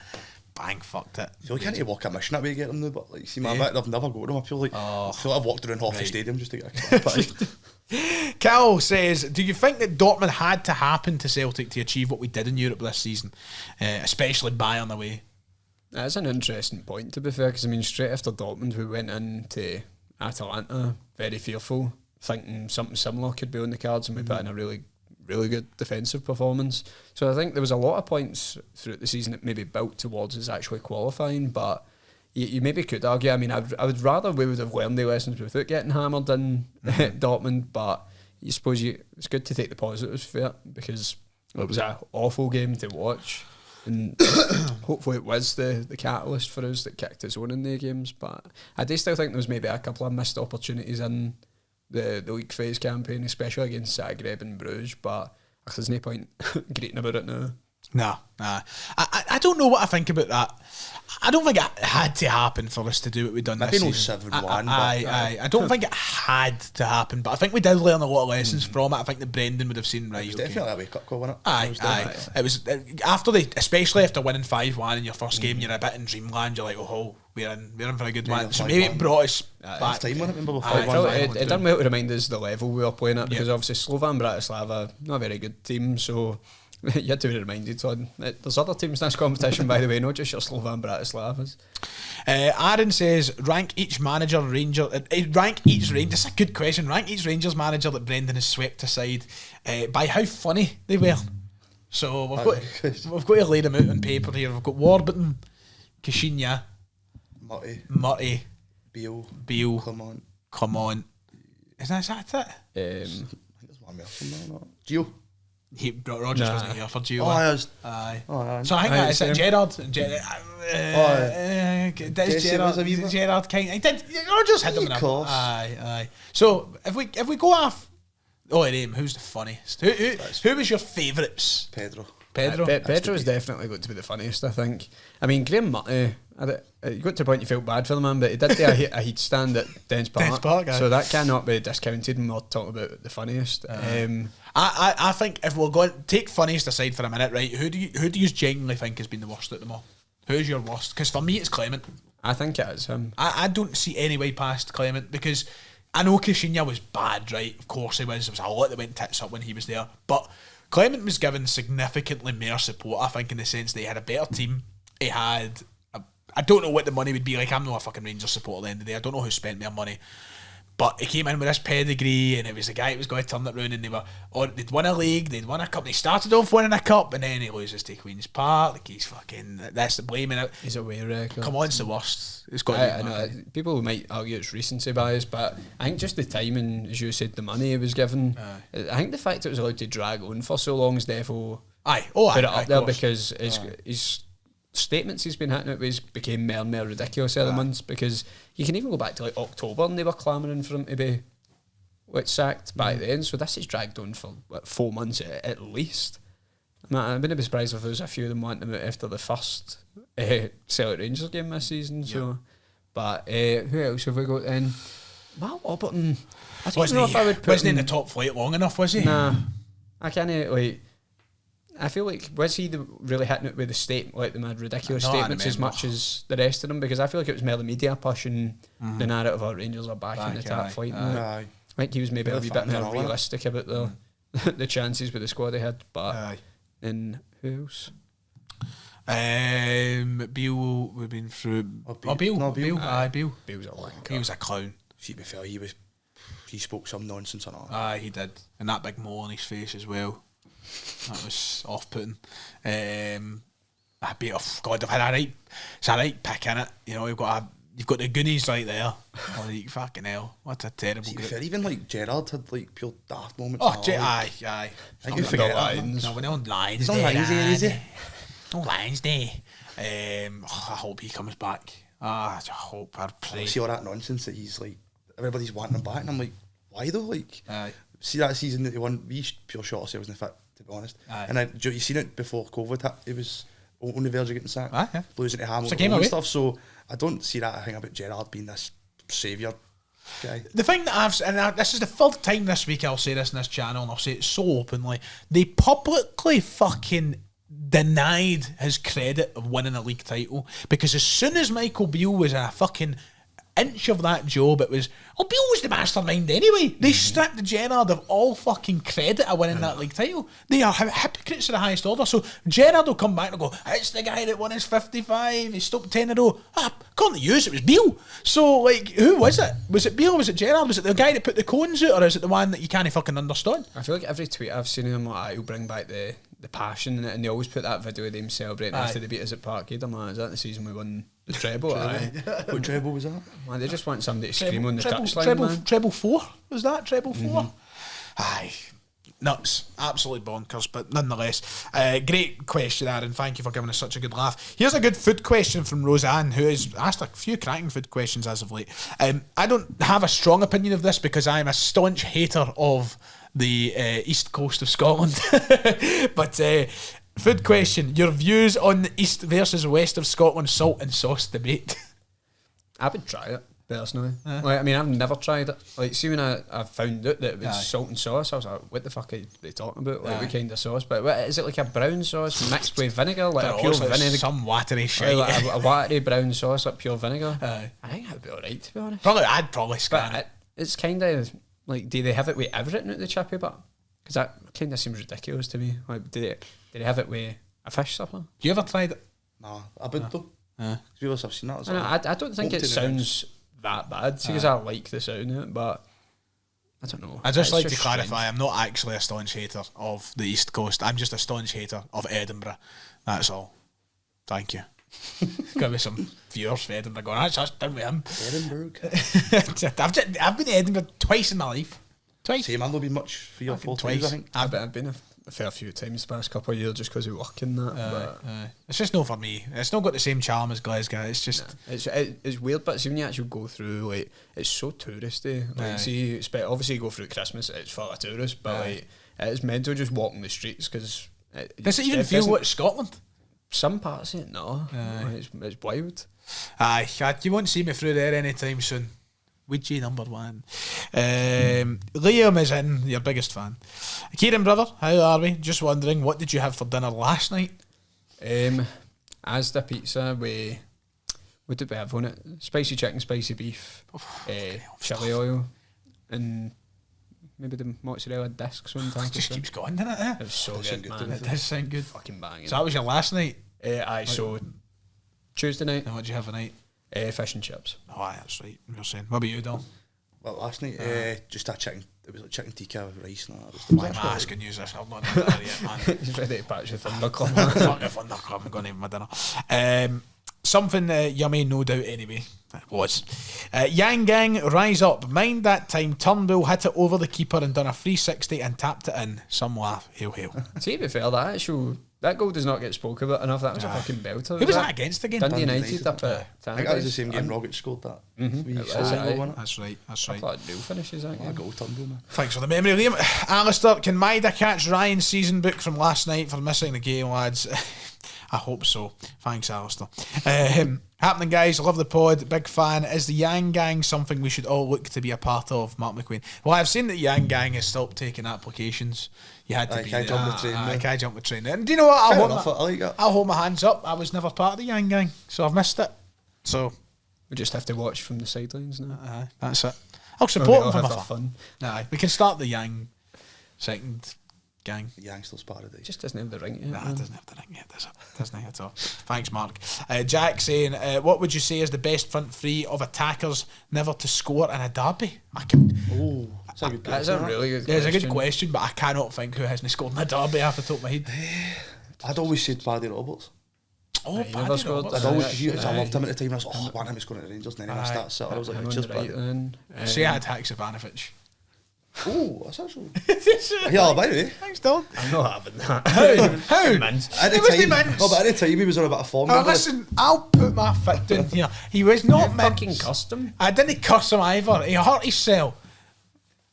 Bang, fucked it. I feel like I need to walk a mission that way to get them now, but like, see, I've never got them. I feel like I've walked around half the stadium just to get a kebab pie. Cal says, do you think that Dortmund had to happen to Celtic to achieve what we did in Europe this season, especially Bayern away? That's an interesting point, to be fair, because I mean, straight after Dortmund we went into Atalanta very fearful, thinking something similar could be on the cards, and we put in a really good defensive performance. So I think there was a lot of points throughout the season that maybe built towards us actually qualifying, but you maybe could argue, I mean, I would rather we would have learned the lessons without getting hammered in Dortmund, but you suppose it's good to take the positives for it, because it was an awful game to watch, and hopefully it was the catalyst for us that kicked us on in the games. But I do still think there was maybe a couple of missed opportunities in the league phase campaign, especially against Zagreb and Bruges, but there's no point greeting about it now. Nah. I don't know what I think about that. I don't think it had to happen for us to do what we've done this season. 7-1. I don't think it had to happen, but I think we did learn a lot of lessons from it. I think that Brendan would have seen, right, it was definitely a wake-up call, wasn't it? Aye. It was especially after winning 5-1 in your first game, you're a bit in dreamland. You're like, oh, we're in for a good one. So maybe it brought us back. Time, wasn't it? Remember it done well to remind us the level we were playing at, because obviously Slovan Bratislava, not a very good team, so you had to be reminded. So there's other teams in this competition, by the way, not just your Slovan Bratislavas. Aaron says, rank each Rangers. That's a good question. Rank each Rangers manager that Brendan has swept aside by how funny they were. So we've got to lay them out on paper here. We've got Warburton, Kashinya, Murty, Beale, Clement. Is that it? I think there's one more from there, not Gio. Rogers wasn't here for Gio. Aye. So I think that's it. Gerrard. Gerrard kind. He did. Rogers hit him in a. Aye. So if we go off, who's the funniest? Who was your favourites? Pedro. Pedro is definitely going to be the funniest, I think. I mean, Graham Murty, you got to the point you felt bad for the man, but he did do a heat stand at Dens Park, so that cannot be discounted when we're talking about the funniest. I think if we're going to take funniest aside for a minute, right? Who do you genuinely think has been the worst at them all? Who's your worst? Because for me, it's Clement. I think it is him. I don't see any way past Clement, because I know Kushinya was bad, right? Of course he was. There was a lot that went tits up when he was there. But Clement was given significantly more support, I think, in the sense that he had a better team. He had... I don't know what the money would be like. I'm not a fucking Rangers supporter at the end of the day. I don't know who spent their money. But he came in with this pedigree, and it was the guy that was going to turn it round, and they'd won a league, they'd won a cup, they started off winning a cup, and then he loses to Queen's Park. Like, he's fucking, that's the blaming it. He's a way record. Come on, it's the worst. It's got to I know, people might argue it's recency bias, but I think just the timing, as you said, the money he was given. I think the fact it was allowed to drag on for so long is therefore put it up there, because his statements he's been hitting out with became more and more ridiculous other months, because you can even go back to like October and they were clamouring for him to be sacked back then, so this has dragged on for 4 months at least. I wouldn't be surprised if there was a few of them wanting him out after the first Celtic Rangers game this season. So, but who else have we got then? Matt Warburton. I don't know if I would put wasn't him in the top flight long enough, was he? Nah, I can't like. I feel like, was he really hitting it with the the ridiculous statements as much as the rest of them? Because I feel like it was more the media pushing the narrative of Rangers are back in the top flight. I think he was maybe a wee bit more realistic about the chances with the squad they had. But then who else? Beale, we've been through. Beale. Beale. Beale's a wanker. He was a clown. See, to be fair, he spoke some nonsense and all. Aye, he did. And that big mole on his face as well. That was off-putting. God, they've had it's a right pick in it. You know, you've got the Goonies right there. Like, fucking hell, what a terrible group. Fair, even like Gerrard had like pure daft moments. Oh, aye. I think you forget lines. No, we're not on lines. He's on lines there, is he? No lines there. I hope he comes back. I hope, I pray. See all that nonsense that he's like, everybody's wanting him back, and I'm like, why though? Like, see that season that he won, we pure shot ourselves in the foot, to be honest. And then you seen it before COVID hit, he was on the verge of getting sacked, losing to Hamilton and stuff. So I don't see that thing about Gerrard being this saviour guy. The thing that this is the third time this week I'll say this in this channel, and I'll say it so openly, they publicly fucking denied his credit of winning a league title, because as soon as Michael Beale was a fucking inch of that job, it was, Beale was the mastermind anyway. They stripped Gerrard of all fucking credit of winning that league title. They are hypocrites of the highest order. So Gerrard will come back and go, it's the guy that won his 55, he stopped 10 in a row. According to you, it was Beale. So, like, who was it? Was it Beale? Was it Gerrard? Was it the guy that put the cones out, or is it the one that you can't fucking understand? I feel like every tweet I've seen of him, he'll bring back the passion in it, and they always put that video of them celebrating after they beat us at Parkhead. Is that the season we won the treble? What treble was that? Man, they just want somebody to scream on the touchline, man. Treble 4? Was that treble 4? Aye. Nuts. Absolutely bonkers, but nonetheless. Great question, Aaron. Thank you for giving us such a good laugh. Here's a good food question from Roseanne, who has asked a few cracking food questions as of late. I don't have a strong opinion of this, because I'm a staunch hater of the east coast of Scotland. But food question, your views on the east versus west of Scotland salt and sauce debate? I would try it, personally. Like, I mean, I've never tried it. Like, see, when I found out that it was salt and sauce, I was like, what the fuck are they talking about? Like, what kind of sauce? But what, is it like a brown sauce mixed with vinegar? Like a pure vinegar? Some watery shit. Like a watery brown sauce, like pure vinegar? I think that would be alright, to be honest. I'd probably scan it. It's kind of like, do they have it with everything at the chippy butt? Because that kind of seems ridiculous to me. Like, do they have it with a fish supper? You ever tried it? Nah, I would though. You have seen that? I don't think it sounds that bad, because I like the sound of it, but I don't know. I just like to clarify, I'm not actually a staunch hater of the East Coast. I'm just a staunch hater of Edinburgh. That's all. Thank you. Got me some viewers for Edinburgh going, that's done with him. Edinburgh. I've been to Edinburgh twice in my life. Twice. Same, I've not been much 3 or 4 times, I think. I've been a fair few times the past couple of years just because of work and that. It's just not for me. It's not got the same charm as Glasgow. It's just it's weird, but see, when you actually go through, like, it's so touristy. Like, see, obviously you go through Christmas, it's full of tourists, but like, it's mental just walking the streets, because does it even feel like Scotland? Some parts of it, no. It's wild. Aye, you won't see me through there anytime soon. Ouija #1. Liam is in, your biggest fan. Kieran, brother, how are we? Just wondering, what did you have for dinner last night? Asda pizza with What did we have on it? Spicy chicken, spicy beef, chili oil, and maybe the mozzarella discs one time. It just keeps going, doesn't it? Eh? It was so good, man. It does sound good. Fucking banging. So that was your last night? Aye, so Tuesday night, And what did you have tonight? fish and chips. Oh, aye, that's right. You're saying. What about you, Dom? Well, last night, just that chicken. It was like chicken tikka with rice and that. Why am I asking you this? I'm not doing that yet, man. He's ready to patch the thunderclap. Fuck if I'm not I'm going to have my dinner. Something yummy, no doubt, anyway. It was. Yang Gang, rise up. Mind that time Turnbull hit it over the keeper and done a 360 and tapped it in. Some laugh. Hail, hail. See, to be fair, that goal does not get spoken about enough. That was a fucking belter. Who was that against again? Dundee United up at I think that was the same game Rogic scored that. That's right. That's I right. thought Neil finishes that I game. got Turnbull, man. Thanks for the memory, Liam. Alistair, can Maeda catch Ryan's season book from last night for missing the game, lads? I hope so. Thanks, Alistair. Happening, guys. Love the pod. Big fan. Is the Yang Gang something we should all look to be a part of, Mark McQueen? Well, I've seen that Yang Gang has stopped taking applications. You had to be can't there. jump the train I now. can't jump the train. And do you know what? Fair enough, I like that. I'll hold my hands up. I was never part of the Yang Gang, so I've missed it. So, We just have to watch from the sidelines now. that's it. I'll support them all from have our afar. fun. Aye, we can start the Yang second gang. Youngsters Paradise. Just doesn't have the ring yet. Nah, man. it doesn't have the ring yet, does it? Doesn't at all. Thanks, Mark. Jack saying, what would you say is the best front three of attackers never to score in a derby? Oh, that's a good That's a really good Yeah, it's question. a good question, but I cannot think who hasn't scored in a derby off the top of my head. I'd always said Paddy Roberts. Oh, He never scored. Roberts. I'd always, Aye, because I aye. loved him at the time. I was like, oh, one of him is going to the Rangers, and then he started City. I was like, Him on cheers, the right Paddy. then. See, I had Haksabanovic. Oh, that's actually. Yeah, by the way. Thanks, Don. I'm not having that. How? Mince. At the He was the time, mince. no, but at the time he was on a bit of form. Oh, remember? listen, I'll put my foot down here. He was not Fucking mince. custom. I didn't cuss him either. He hurt himself.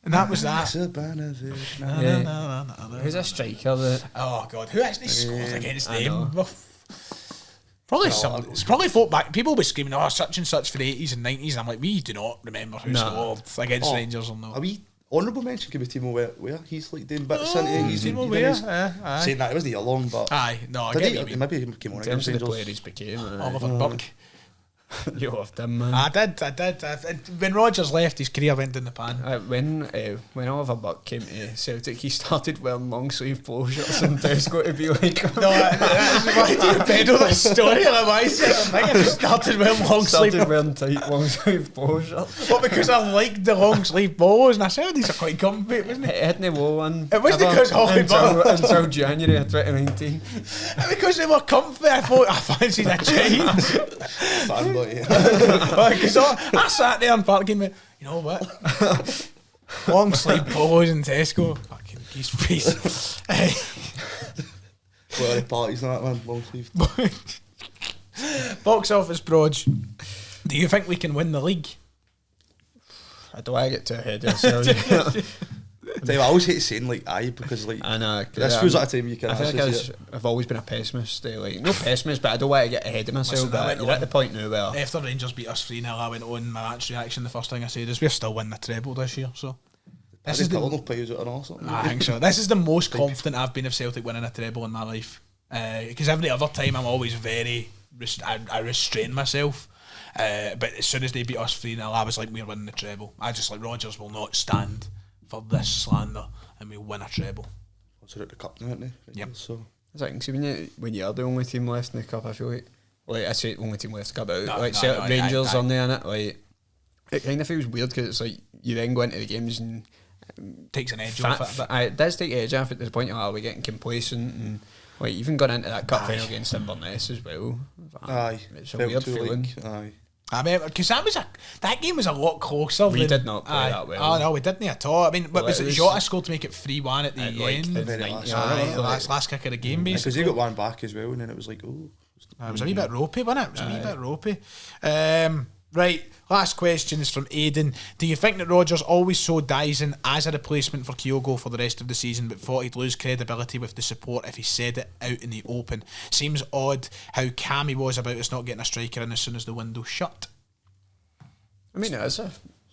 And that was that. Haksabanovic. No. Who's a striker that... Oh God, who hasn't scored against I know. them? Probably some. It's probably folk back. People will be screaming, "Oh, such and such for the 80s and 90s." And I'm like, we do not remember who scored against Rangers or not. A wee honourable mention could be Timo Weah. He's like doing bits into it. He's Timo even Weah, he's aye. saying that it wasn't year long, but Aye, no, I did get he? what you mean. Maybe he came on In terms against of the player Rangers. he's became. Oliver Burke. You loved him, man. I did. When Rodgers left, his career went down the pan. When Oliver Buck came to Celtic, he started wearing long sleeve polo shirts and Tesco to be like him. No, why do you peddle this story? And I think I just started wearing long sleeve. Started wearing tight long sleeve polo shirts. But because I liked the long sleeve bows, and I said these are quite comfy, wasn't it? It hadn't wore one. It wasn't ever because Holly Butter- until January of 2019. Because they were comfy, I thought I fancied a change. Fanboy. Because I sat there and Park and went, you know what? Long sleeve polos in Tesco. Fucking piece. Well, the parties and that, man. Long sleeve. Box office Brodge. Do you think we can win the league? I don't want to get too ahead of ourselves. I always hate saying like aye because like I know. this feels like a time you can I feel actually like see it. I've always been a pessimist. Like, no pessimist, but I don't want to get ahead of myself. Listen, I But went you're at on- the point now where After Rangers beat us 3-0, I went on my match reaction. The first thing I said is we're still winning the treble this year. So this is the. Paddy Pillon plays it or not something. I think so. This is the most confident I've been of Celtic winning a treble in my life. Because every other time I'm always very I restrain myself. But as soon as they beat us 3-0, I was like, we're winning the treble. I just like Rodgers will not stand for this slander, and we'll win a treble. What's it at the cup now, isn't it? Yep. So it's like, see, when you're the only team left in the cup, I feel like I say only team left in the cup, but No, like no, Celtic no, Rangers aye. on there in it, like it kind of feels weird because it's like you then go into the games and Takes an edge off it a bit. it does take edge off it to the point of are we getting complacent and like even going into that cup final against Inverness as well. aye, It's a felt weird too feeling. like aye. I mean, because that game was a lot closer. We than, did not play that well. Oh no, we didn't at all. I mean, Well, was it it was- Jota scored to make it 3-1 at the At, like, end? the very 90th, last- Aye, yeah, the like- last kick of the game, Because basically. he got one back as well, and then it was like, oh, It was a wee bit ropey, wasn't it? It was a wee bit ropey. Right, last question is from Aidan. Do you think that Rodgers always saw Dyson as a replacement for Kyogo for the rest of the season, but thought he'd lose credibility with the support if he said it out in the open? Seems odd how calm he was about us not getting a striker in as soon as the window shut. I mean, it is a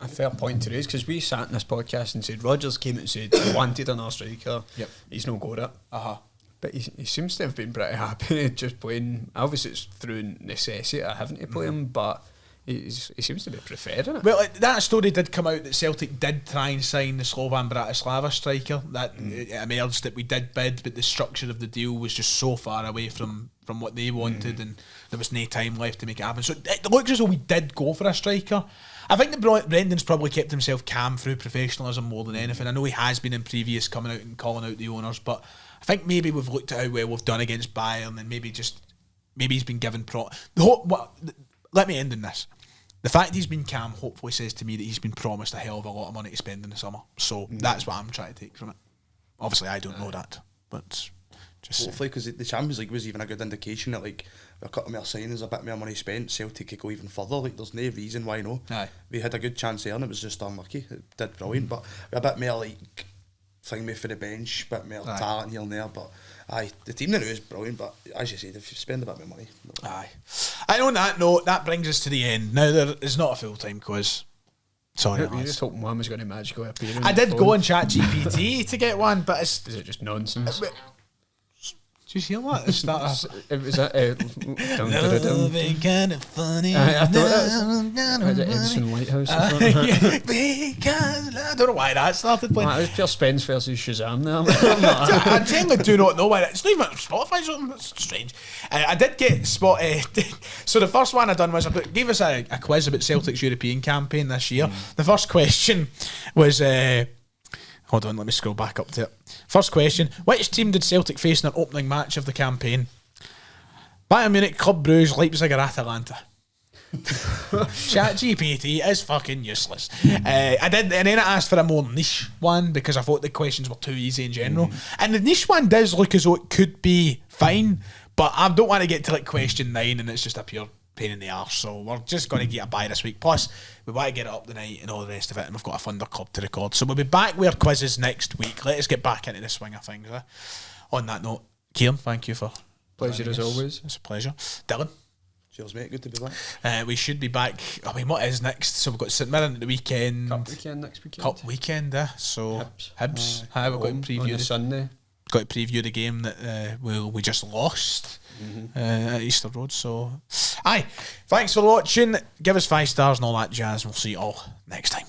fair point to raise because we sat in this podcast and said Rodgers came out and said he wanted another striker. Yep. He's no got it. Uh-huh. But he seems to have been pretty happy just playing. Obviously, it's through necessity having to play him, but he seems to be preferring it. Well, that story did come out that Celtic did try and sign the Slovan Bratislava striker. That it emerged that we did bid, but the structure of the deal was just so far away from what they wanted, and there was no time left to make it happen. So it looks as though we did go for a striker. I think that Brendan's probably kept himself calm through professionalism more than anything. I know he has been in previous coming out and calling out the owners, but I think maybe we've looked at how well we've done against Bayern, and maybe he's been given let me end on this. The fact he's been calm hopefully says to me that he's been promised a hell of a lot of money to spend in the summer. So that's what I'm trying to take from it. Obviously, I don't know that, but just hopefully, because the Champions League was even a good indication that like a couple more signings, a bit more money spent, Celtic could go even further. Like there's no reason why no. Aye. We had a good chance there, and it was just unlucky. It did brilliant, but a bit more like thing me for the bench, a bit more talent here and there. But aye, the team now is brilliant. But as you said, if you spend a bit more money, aye. And on that note, that brings us to the end. Now there is not a full time quiz. Sorry, We just hoping one was going to magically appear. I did go on ChatGPT to get one, but Is it just nonsense? Did you hear that? It's not It was that. kind of funny. I thought that was Edison Lighthouse. Because I don't know why that started playing. It was pure Spence versus Shazam there. I genuinely do not know why. It's not even Spotify. So it's strange. I did get so the first one I done was gave us a quiz about Celtic's European campaign this year. The first question was. Hold on, let me scroll back up to it. First question: which team did Celtic face in their opening match of the campaign? Bayern Munich, Club Brugge, Leipzig, or Atalanta? ChatGPT is fucking useless. I did, and then I asked for a more niche one because I thought the questions were too easy in general. And the niche one does look as though it could be fine, but I don't want to get to like question 9 and it's just a pure pain in the arse. So we're just going to get a bye this week. Plus, we want to get it up tonight and all the rest of it, and we've got a Thunder Club to record. So we'll be back with our quizzes next week. Let us get back into the swing of things. On that note, Kieran, thank you for Pleasure as always. It's a pleasure. Dylan. cheers, mate. Good to be back. We should be back. I mean, what is next? So we've got St Mirren at the weekend. Cup weekend next weekend. Cup weekend, so Hibs. We've got to preview on Sunday. Got to preview the game that we just lost at Easter Road. So, aye, thanks for watching. Give us 5 stars and all that jazz. We'll see you all next time.